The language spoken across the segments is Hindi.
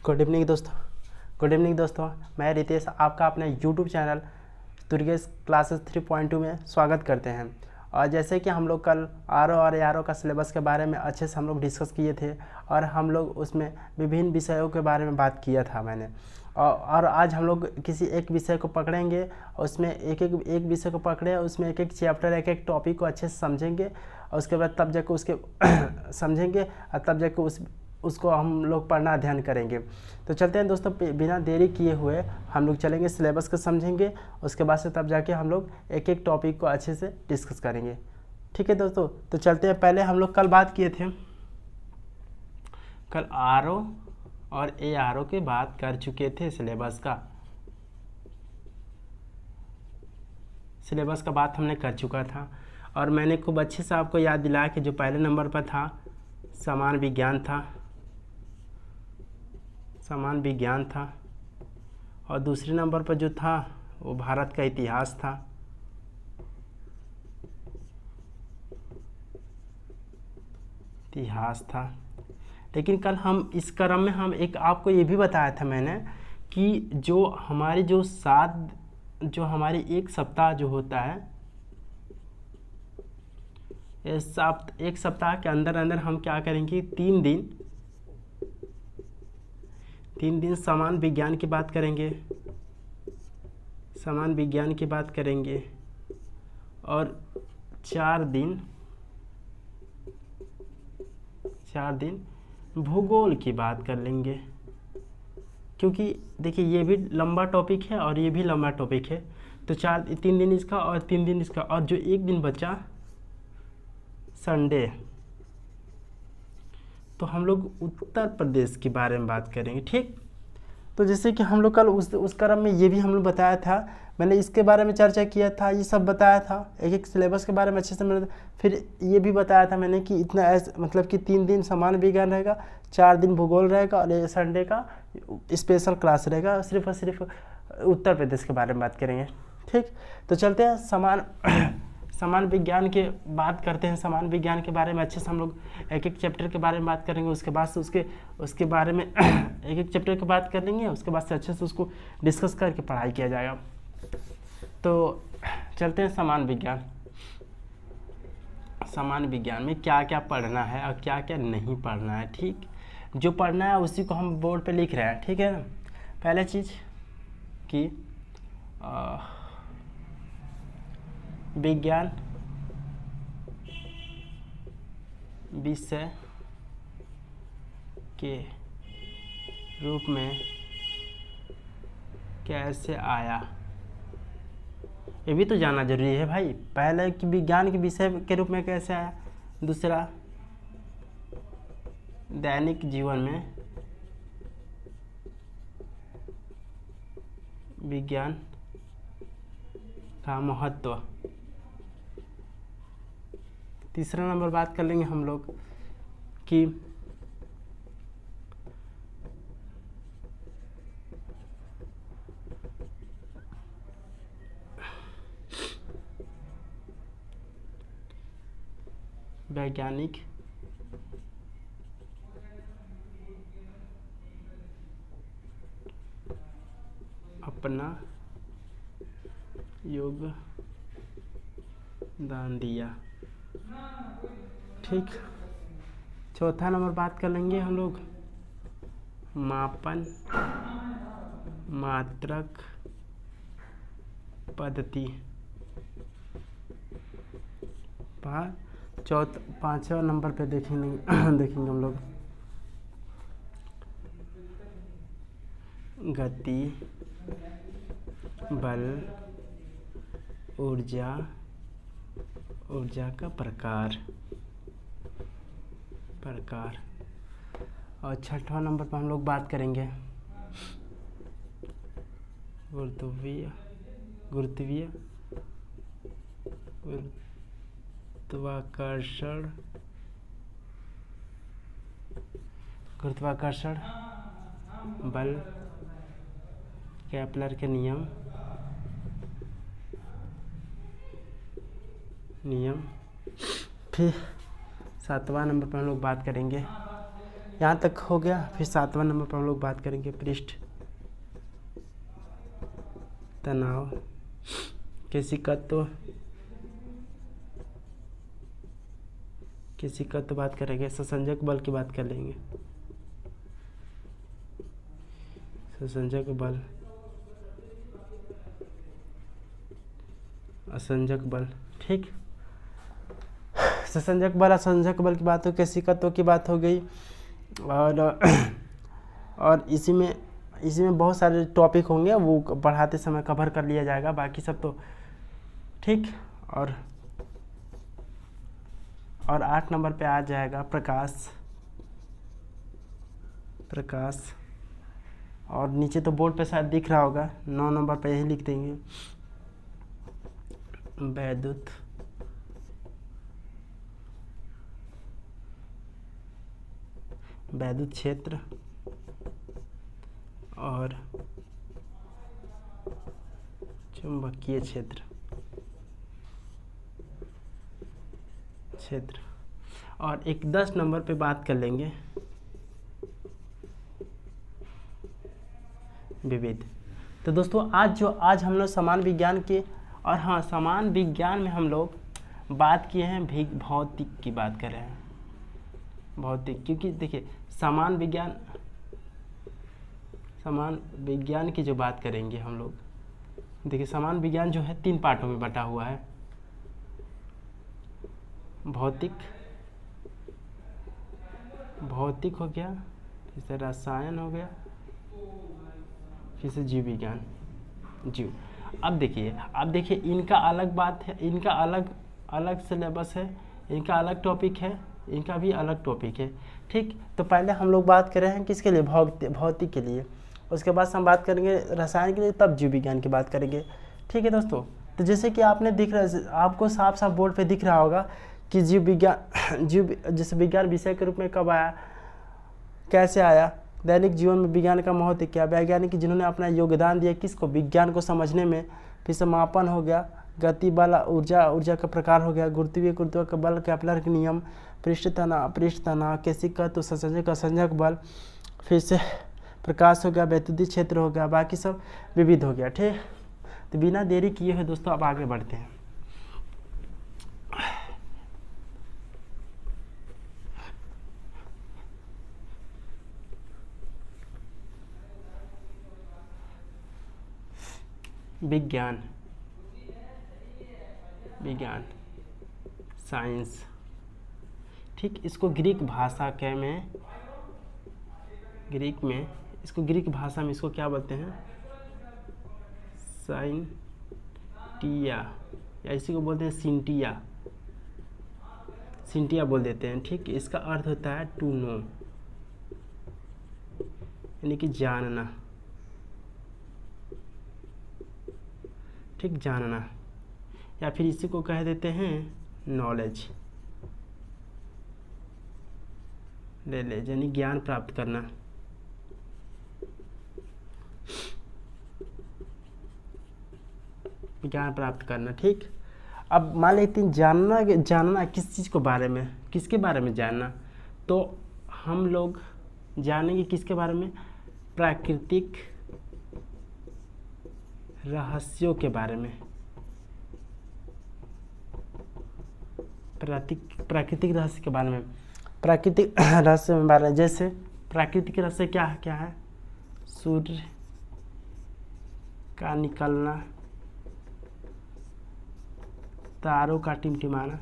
गुड इवनिंग दोस्तों, मैं रितेश आपका अपने यूट्यूब चैनल दुर्गेश क्लासेस 3.2 में स्वागत करते हैं। और जैसे कि हम लोग कल आरओ और एआरओ का सिलेबस के बारे में अच्छे से हम लोग डिस्कस किए थे और हम लोग उसमें विभिन्न विषयों के बारे में बात किया था मैंने। और आज हम लोग किसी एक विषय को पकड़ेंगे और उसमें एक विषय को पकड़े, उसमें एक चैप्टर एक टॉपिक को अच्छे से समझेंगे और उसके बाद तब जाके उसके समझेंगे और तब जाके उसको हम लोग पढ़ना अध्ययन करेंगे। तो चलते हैं दोस्तों, बिना देरी किए हुए हम लोग चलेंगे, सिलेबस को समझेंगे, उसके बाद से तब जाके हम लोग एक टॉपिक को अच्छे से डिस्कस करेंगे। ठीक है दोस्तों, तो चलते हैं। पहले हम लोग कल बात किए थे, कल आरओ और एआरओ की बात कर चुके थे। सिलेबस का बात हमने कर चुका था और मैंने खूब अच्छे से आपको याद दिलाया कि जो पहले नंबर पर था सामान्य विज्ञान था और दूसरे नंबर पर जो था वो भारत का इतिहास था। लेकिन कल हम इस क्रम में हम एक आपको ये भी बताया था मैंने कि जो हमारी एक सप्ताह जो होता है, एक सप्ताह के अंदर हम क्या करेंगे, 3 दिन सामान्य विज्ञान की बात करेंगे और 4 दिन भूगोल की बात कर लेंगे। क्योंकि देखिए ये भी लंबा टॉपिक है और ये भी लंबा टॉपिक है, तो 3 दिन इसका और 3 दिन इसका, और जो एक दिन बचा संडे, तो हम लोग उत्तर प्रदेश के बारे में बात करेंगे। ठीक, तो जैसे कि हम लोग कल उस क्रम में ये भी हम लोग बताया था, मैंने इसके बारे में चर्चा किया था, ये सब बताया था, एक सिलेबस के बारे में अच्छे से मैंने फिर ये भी बताया था मैंने कि इतना मतलब कि 3 दिन सामान्य विज्ञान रहेगा, 4 दिन भूगोल रहेगा और ये संडे का स्पेशल क्लास रहेगा, सिर्फ और सिर्फ उत्तर प्रदेश के बारे में बात करेंगे। ठीक, तो चलते हैं सामान्य विज्ञान के बात करते हैं। सामान्य विज्ञान के बारे में अच्छे से हम लोग एक चैप्टर के बारे में बात करेंगे, उसके बाद से उसके बारे में एक चैप्टर की बात कर लेंगे, उसके बाद से अच्छे से उसको डिस्कस करके पढ़ाई किया जाएगा। तो चलते हैं सामान्य विज्ञान में क्या क्या पढ़ना है और क्या क्या नहीं पढ़ना है। ठीक, जो पढ़ना है उसी को हम बोर्ड पे लिख रहे हैं। ठीक है, पहले चीज़ कि विज्ञान विषय के रूप में कैसे आया, ये भी तो जानना जरूरी है भाई। पहले कि विज्ञान के विषय के रूप में कैसे आया, दूसरा दैनिक जीवन में विज्ञान का महत्व, तीसरा नंबर बात कर लेंगे हम लोग कि वैज्ञानिक अपना योगदान दिया। ठीक, चौथा नंबर बात कर लेंगे हम लोग मापन मात्रक पद्धति। पांचवा नंबर पे देखेंगे हम लोग गति, बल, ऊर्जा का प्रकार। और छठवां नंबर पर हम लोग बात करेंगे गुरुत्वाकर्षण बल, केपलर के नियम, फिर 7वां नंबर पर हम लोग बात करेंगे। यहाँ तक हो गया। फिर 7वां नंबर पर हम लोग बात करेंगे पृष्ठ तनाव किसी का तो बात करेंगे, संसंजक बल की बात कर लेंगे। संसंजक बल, असंजक बल, ठीक। संसंजक बल, असंजक बल की बात हो, किसी तत्व की बात हो गई। और इसी में बहुत सारे टॉपिक होंगे, वो पढ़ाते समय कवर कर लिया जाएगा, बाकी सब तो ठीक। और 8 नंबर पे आ जाएगा प्रकाश। और नीचे तो बोर्ड पे शायद दिख रहा होगा, 9 नंबर पे यही लिख देंगे वैद्युत क्षेत्र और चुंबकीय क्षेत्र। और एक 10 नंबर पे बात कर लेंगे विविध। तो दोस्तों आज हम लोग समान विज्ञान के, और हाँ, समान विज्ञान में हम लोग बात किए हैं भौतिक की बात कर रहे हैं, भौतिक, क्योंकि देखिए समान विज्ञान की जो बात करेंगे हम लोग, देखिए समान विज्ञान जो है 3 पार्टों में बटा हुआ है। भौतिक हो गया, फिर से रसायन हो गया, फिर से जीव विज्ञान। अब देखिए इनका अलग बात है, इनका अलग सिलेबस है, इनका अलग टॉपिक है, इनका भी अलग टॉपिक है, ठीक। तो पहले हम लोग बात कर रहे हैं किसके लिए, भौतिक के लिए। उसके बाद हम बात करेंगे रसायन के लिए, तब जीव विज्ञान की बात करेंगे, ठीक है दोस्तों। तो जैसे कि आपको साफ साफ बोर्ड पे दिख रहा होगा कि जैसे विज्ञान विषय के रूप में कब आया, कैसे आया, दैनिक जीवन में विज्ञान का महत्व क्या, वैज्ञानिक जिन्होंने अपना योगदान दिया किसको, विज्ञान को समझने में। फिर से मापन हो गया, गति बल, ऊर्जा का प्रकार हो गया, गुरुत्वाकर्षण बल, केपलर के नियम, पृष्ठ तनाव, केशिका तो संसंजक असंजक बल, फिर से प्रकाश हो गया, वैद्युत क्षेत्र हो गया, बाकी सब विविध हो गया, ठीक। तो बिना देरी किए हुए दोस्तों अब आगे बढ़ते हैं। विज्ञान, साइंस, ठीक। इसको ग्रीक भाषा में इसको क्या बोलते हैं, साइंटिया, या इसी को बोलते हैं सिंटिया बोल देते हैं, ठीक। इसका अर्थ होता है टू नो, यानी कि जानना, ठीक, जानना, या फिर इसी को कह देते हैं नॉलेज, यानी ज्ञान प्राप्त करना। ठीक। अब मान लेते हैं जानना किस चीज़ को बारे में, किसके बारे में जानना, तो हम लोग जानेंगे किसके बारे में, प्राकृतिक रहस्यों के बारे में। प्राकृतिक रहस्य के बारे में, प्राकृतिक रहस्य के बारे में, जैसे प्राकृतिक रहस्य क्या है, सूर्य का निकलना, तारों का टिमटिमाना,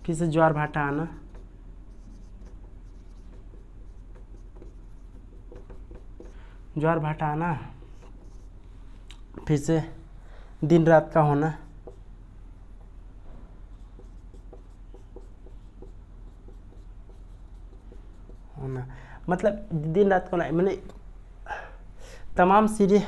फिर से ज्वार भाटा आना, फिर से दिन रात का होना, मतलब दिन रात का होना, मैंने तमाम चीज़ें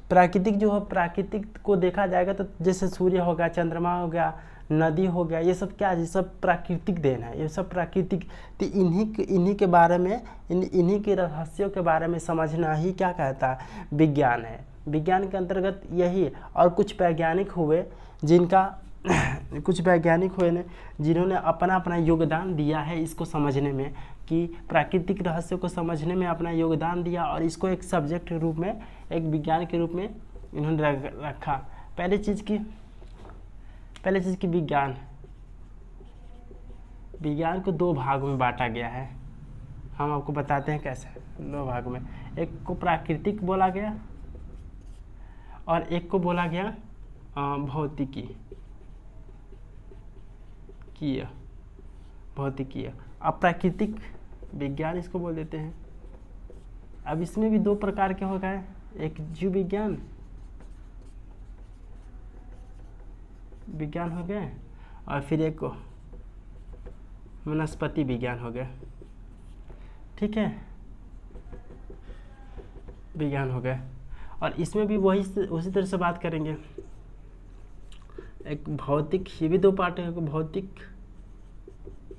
प्राकृतिक जो है, प्राकृतिक को देखा जाएगा तो जैसे सूर्य हो गया, चंद्रमा हो गया, नदी हो गया, ये सब क्या है, ये सब प्राकृतिक देन है, ये सब प्राकृतिक। तो इन्हीं के बारे में, इन्हीं के रहस्यों के बारे में समझना ही क्या कहता है, विज्ञान है। विज्ञान के अंतर्गत यही, और कुछ वैज्ञानिक हुए जिनका कुछ वैज्ञानिक हुए ने जिन्होंने अपना अपना योगदान दिया है इसको समझने में, कि प्राकृतिक रहस्य को समझने में अपना योगदान दिया और इसको एक सब्जेक्ट के रूप में, एक विज्ञान के रूप में इन्होंने रखा। पहली चीज़ की विज्ञान को दो भागों में बांटा गया है। हम आपको बताते हैं कैसे। दो भाग में, एक को प्राकृतिक बोला गया और एक को बोला गया भौतिकीय। अब प्राकृतिक विज्ञान इसको बोल देते हैं। अब इसमें भी दो प्रकार के हो गए, एक जीव विज्ञान हो गए और फिर एक वनस्पति विज्ञान हो गया। ठीक है, विज्ञान हो गया। और इसमें भी उसी तरह से बात करेंगे। एक भौतिक, ये भी दो पार्ट है, भौतिक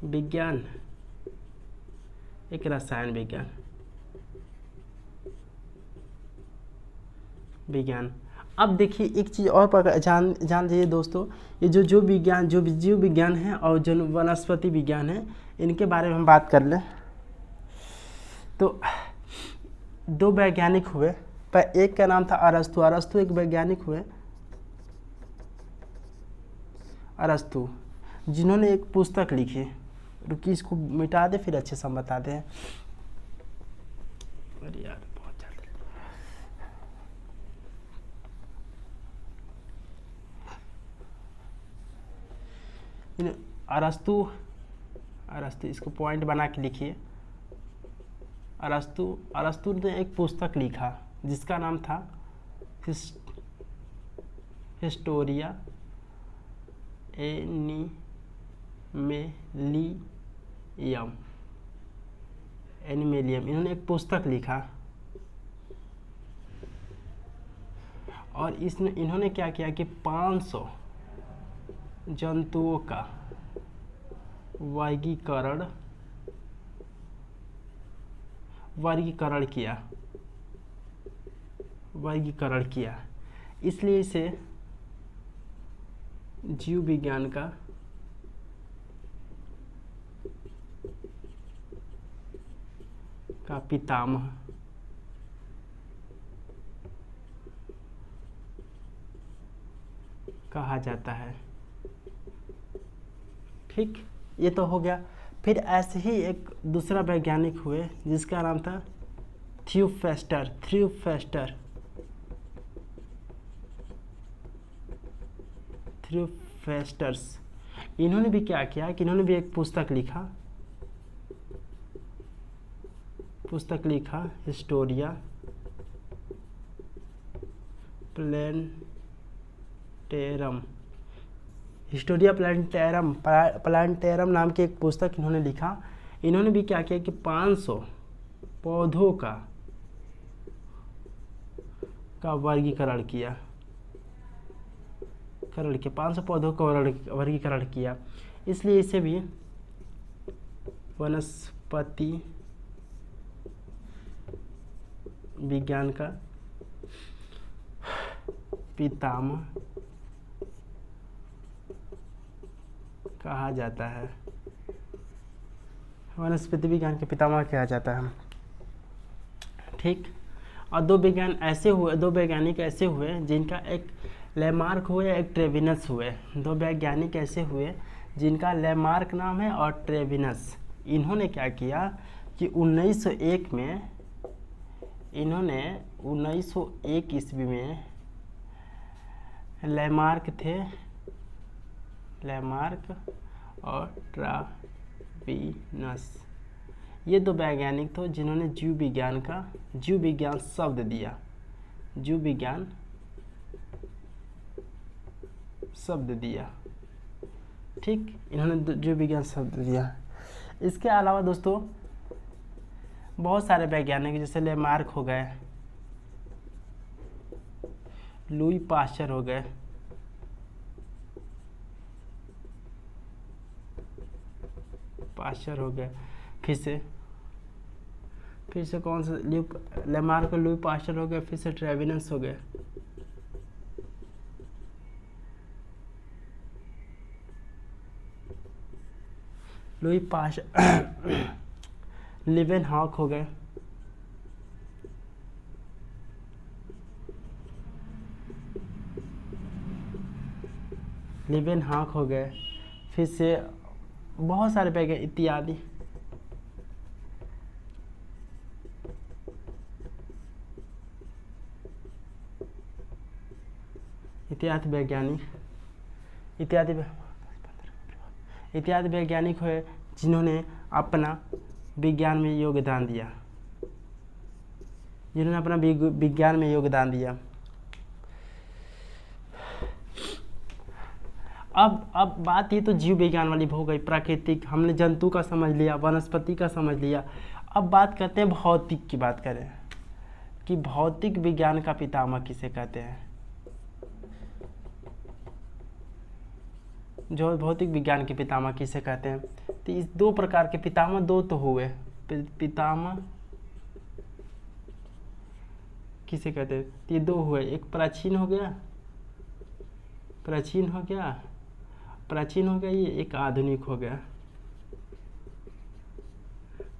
विज्ञान, एक रसायन विज्ञान। अब देखिए एक चीज़ और जान लीजिए दोस्तों, ये जो जीव विज्ञान है और जो वनस्पति विज्ञान है, इनके बारे में हम बात कर लें तो दो वैज्ञानिक हुए। पर एक का नाम था अरस्तु एक वैज्ञानिक हुए, अरस्तु, जिन्होंने एक पुस्तक लिखी। रुकिए इसको मिटा दे, फिर अच्छे से हम बताते हैं। अरे यार बहुत ज़्यादा। अरस्तु इसको पॉइंट बना के लिखिए। अरस्तु ने एक पुस्तक लिखा जिसका नाम था हिस्टोरिया एनिमेलियम। इन्होंने एक पुस्तक लिखा और इन्होंने क्या किया कि 500 जंतुओं का वर्गीकरण किया। इसलिए इसे जीव विज्ञान का पितामह कहा जाता है। ठीक, ये तो हो गया। फिर ऐसे ही एक दूसरा वैज्ञानिक हुए जिसका नाम था थ्यूफेस्टस। इन्होंने भी क्या किया कि इन्होंने भी एक पुस्तक लिखा हिस्टोरिया प्लांटेरम नाम की एक पुस्तक इन्होंने लिखा। इन्होंने भी क्या किया कि 500 पौधों का वर्गीकरण किया। 500 पौधों का वर्गीकरण किया। इसलिए इसे भी वनस्पति विज्ञान का पितामह कहा जाता है। वनस्पति विज्ञान के पितामह कहा जाता है। ठीक, और दो वैज्ञानिक ऐसे हुए जिनका एक लैमार्क हुए, एक ट्रेविनस हुए। दो वैज्ञानिक ऐसे हुए जिनका लैमार्क नाम है और ट्रेविनस। इन्होंने क्या किया कि 1901 में 1901 ईस्वी में लैमार्क और ट्रेविनस, ये दो वैज्ञानिक थे जिन्होंने जीव विज्ञान शब्द दिया। ठीक, इन्होंने जीव विज्ञान शब्द दिया। इसके अलावा दोस्तों बहुत सारे वैज्ञानिक जैसे लैमार्क हो गए, लुई पास्चर हो गए, फिर से कौन सा लैमार्क और लुई पास्चर हो गए, फिर से ट्रेविनस हो गए। लुई पाश लीवेनहॉक हो गए, लीवेनहॉक हो गए, फिर से बहुत सारे वैज्ञानिक इत्यादि इत्यादि वैज्ञानिक हुए जिन्होंने अपना विज्ञान में योगदान दिया, अब बात ये तो जीव विज्ञान वाली हो गई, प्राकृतिक हमने जंतु का समझ लिया, वनस्पति का समझ लिया। अब बात करते हैं भौतिक की, बात करें कि भौतिक विज्ञान का पितामह किसे कहते हैं। जो भौतिक विज्ञान के पितामह किसे कहते हैं, तो इस दो प्रकार के पितामह दो तो हुए, पितामह किसे कहते हैं, ये दो हुए, एक प्राचीन हो गया, ये एक आधुनिक हो गया।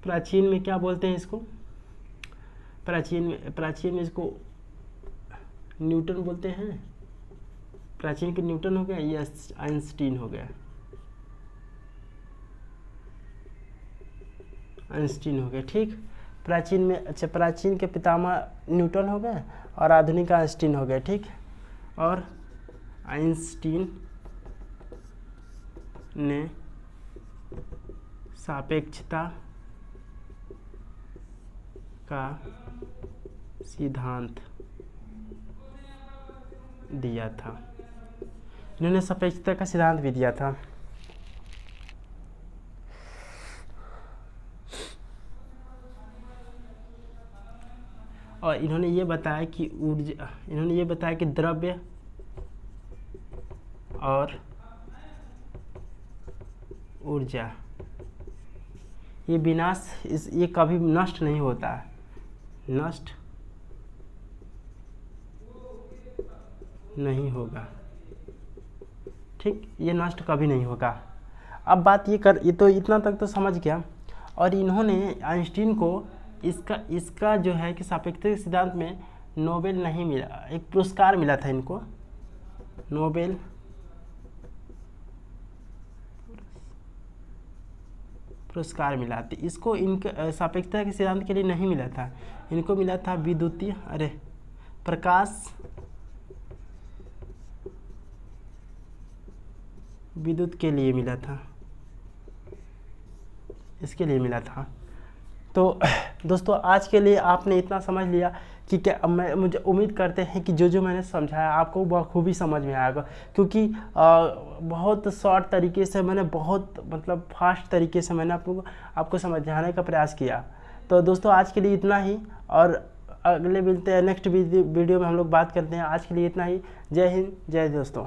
प्राचीन में क्या बोलते हैं इसको, प्राचीन में इसको न्यूटन बोलते हैं, प्राचीन के न्यूटन हो गया, ये आइंस्टीन हो गया, ठीक। प्राचीन में, अच्छा, प्राचीन के पितामह न्यूटन हो गए और आधुनिक आइंस्टीन हो गए, ठीक। और आइंस्टीन ने सापेक्षता का सिद्धांत दिया था, इन्होंने सापेक्षता का सिद्धांत भी दिया था। और इन्होंने ये बताया कि द्रव्य और ऊर्जा ये कभी नष्ट नहीं होता, नष्ट नहीं होगा, ठीक, ये नष्ट कभी नहीं होगा। अब बात ये तो इतना तक तो समझ गया। और इन्होंने आइंस्टीन को इसका जो है कि सापेक्षता के सिद्धांत में नोबेल नहीं मिला, एक पुरस्कार मिला था इनको, नोबेल पुरस्कार मिला था। इसको इनके सापेक्षता के सिद्धांत के लिए नहीं मिला था, इनको मिला था विद्युत के लिए मिला था, इसके लिए मिला था। तो दोस्तों आज के लिए आपने इतना समझ लिया कि क्या, मुझे उम्मीद करते हैं कि जो मैंने समझाया आपको बखूबी समझ में आएगा, क्योंकि बहुत शॉर्ट तरीके से मैंने, बहुत मतलब फास्ट तरीके से मैंने आपको समझाने का प्रयास किया। तो दोस्तों आज के लिए इतना ही, और अगले मिलते हैं नेक्स्ट वीडियो में हम लोग बात करते हैं। आज के लिए इतना ही। जय हिंद, जय दोस्तों।